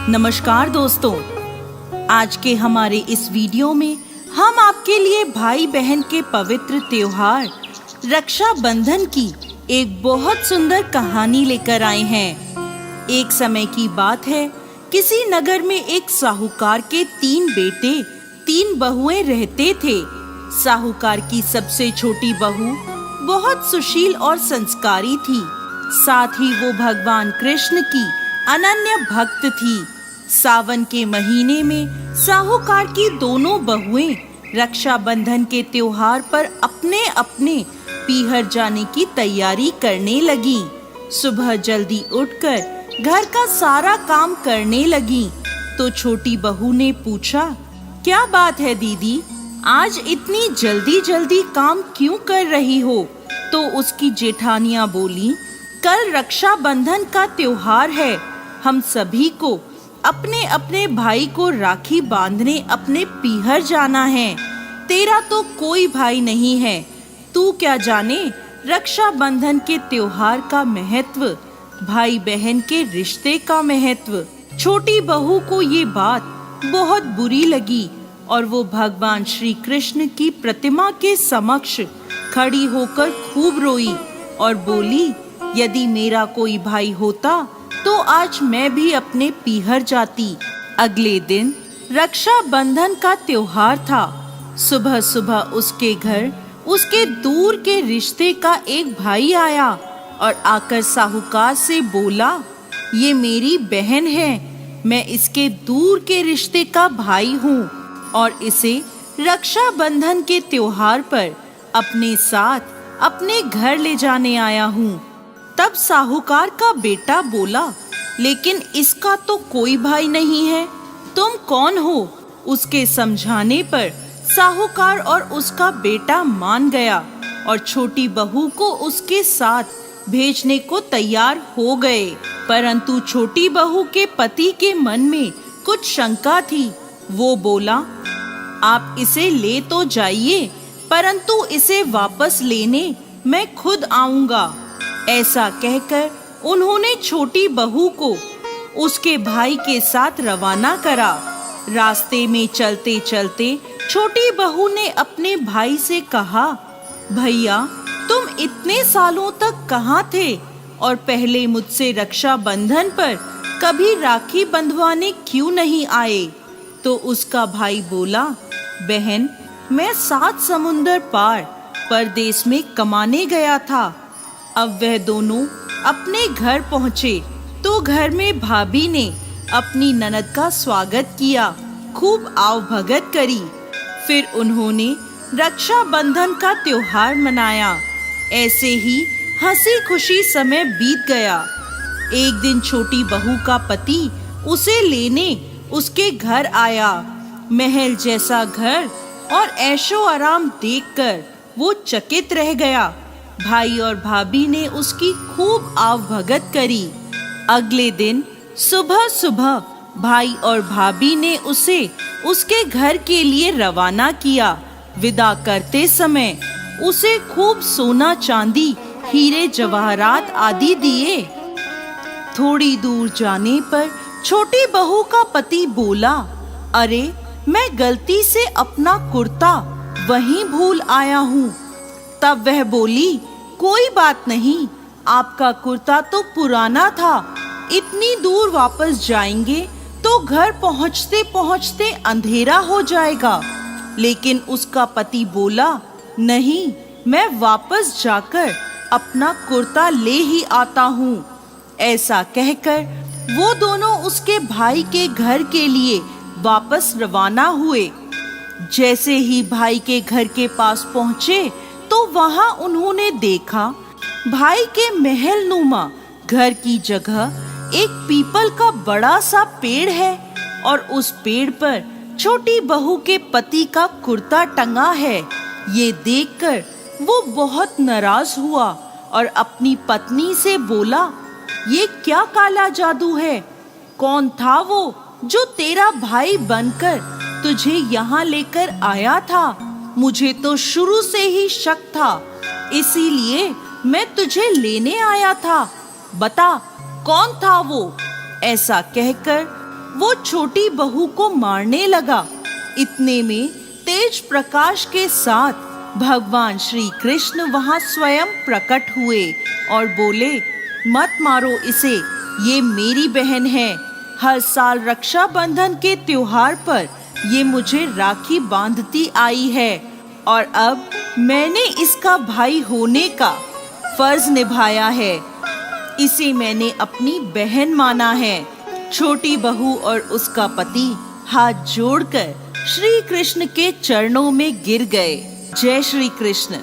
नमस्कार दोस्तों, आज के हमारे इस वीडियो में हम आपके लिए भाई बहन के पवित्र त्योहार रक्षाबंधन की एक बहुत सुंदर कहानी लेकर आए हैं। एक समय की बात है, किसी नगर में एक साहूकार के 3 बेटे 3 बहुएं रहते थे। साहूकार की सबसे छोटी बहू बहुत सुशील और संस्कारी थी। साथ ही वो भगवान कृष्ण की अनन्य भक्त थी। सावन के महीने में साहूकार की दोनों बहुएं रक्षाबंधन के त्योहार पर अपने अपने पीहर जाने की तैयारी करने लगी। सुबह जल्दी उठकर घर का सारा काम करने लगी तो छोटी बहू ने पूछा, क्या बात है दीदी, आज इतनी जल्दी जल्दी काम क्यों कर रही हो? तो उसकी जेठानियां बोली, कल रक्षाबंधन का त्योहार है। हम सभी को अपने अपने भाई को राखी बांधने अपने पीहर जाना है। तेरा तो कोई भाई नहीं है, तू क्या जाने रक्षाबंधन के त्योहार का महत्व, भाई बहन के रिश्ते का महत्व। छोटी बहू को ये बात बहुत बुरी लगी और वो भगवान श्री कृष्ण की प्रतिमा के समक्ष खड़ी होकर खूब रोई और बोली, यदि मेरा कोई भाई होता तो आज मैं भी अपने पीहर जाती। अगले दिन रक्षाबंधन का त्योहार था। सुबह सुबह उसके घर उसके दूर के रिश्ते का एक भाई आया और आकर साहूकार से बोला, ये मेरी बहन है, मैं इसके दूर के रिश्ते का भाई हूँ और इसे रक्षाबंधन के त्योहार पर अपने साथ अपने घर ले जाने आया हूँ। तब साहूकार का बेटा बोला, लेकिन इसका तो कोई भाई नहीं है, तुम कौन हो? उसके समझाने पर साहूकार और उसका बेटा मान गया और छोटी बहू को उसके साथ भेजने को तैयार हो गए। परंतु छोटी बहू के पति के मन में कुछ शंका थी। वो बोला, आप इसे ले तो जाइए, परंतु इसे वापस लेने मैं खुद आऊंगा। ऐसा कहकर उन्होंने छोटी बहू को उसके भाई के साथ रवाना करा। रास्ते में चलते चलते छोटी बहू ने अपने भाई से कहा, भैया तुम इतने सालों तक कहाँ थे और पहले मुझसे रक्षाबंधन पर कभी राखी बंधवाने क्यों नहीं आए? तो उसका भाई बोला, बहन मैं 7 समुंदर पार परदेश में कमाने गया था। अब वह दोनों अपने घर पहुँचे तो घर में भाभी ने अपनी ननद का स्वागत किया, खूब आवभगत करी। फिर उन्होंने रक्षाबंधन का त्योहार मनाया। ऐसे ही हंसी खुशी समय बीत गया। एक दिन छोटी बहू का पति उसे लेने उसके घर आया। महल जैसा घर और ऐशो आराम देखकर वो चकित रह गया। भाई और भाभी ने उसकी खूब आवभगत करी। अगले दिन सुबह सुबह भाई और भाभी ने उसे उसके घर के लिए रवाना किया। विदा करते समय उसे खूब सोना चांदी हीरे जवाहरात आदि दिए। थोड़ी दूर जाने पर छोटी बहू का पति बोला, अरे मैं गलती से अपना कुर्ता वहीं भूल आया हूँ। तब वह बोली, कोई बात नहीं, आपका कुर्ता तो पुराना था, इतनी दूर वापस जाएंगे तो घर पहुँचते पहुँचते अंधेरा हो जाएगा। लेकिन उसका पति बोला, नहीं, मैं वापस जाकर अपना कुर्ता ले ही आता हूँ। ऐसा कहकर वो दोनों उसके भाई के घर के लिए वापस रवाना हुए। जैसे ही भाई के घर के पास पहुँचे तो वहां उन्होंने देखा, भाई के महल नुमा घर की जगह एक पीपल का बड़ा सा पेड़ है और उस पेड़ पर छोटी बहू के पति का कुर्ता टंगा है। ये देखकर वो बहुत नाराज हुआ और अपनी पत्नी से बोला, ये क्या काला जादू है? कौन था वो जो तेरा भाई बनकर तुझे यहाँ लेकर आया था? मुझे तो शुरू से ही शक था, इसीलिए मैं तुझे लेने आया था। बता कौन था वो? ऐसा कहकर वो छोटी बहू को मारने लगा। इतने में तेज प्रकाश के साथ भगवान श्री कृष्ण वहां स्वयं प्रकट हुए और बोले, मत मारो इसे, ये मेरी बहन है। हर साल रक्षाबंधन के त्योहार पर ये मुझे राखी बांधती आई है और अब मैंने इसका भाई होने का फर्ज निभाया है। इसे मैंने अपनी बहन माना है। छोटी बहू और उसका पति हाथ जोड़कर श्री कृष्ण के चरणों में गिर गए। जय श्री कृष्ण।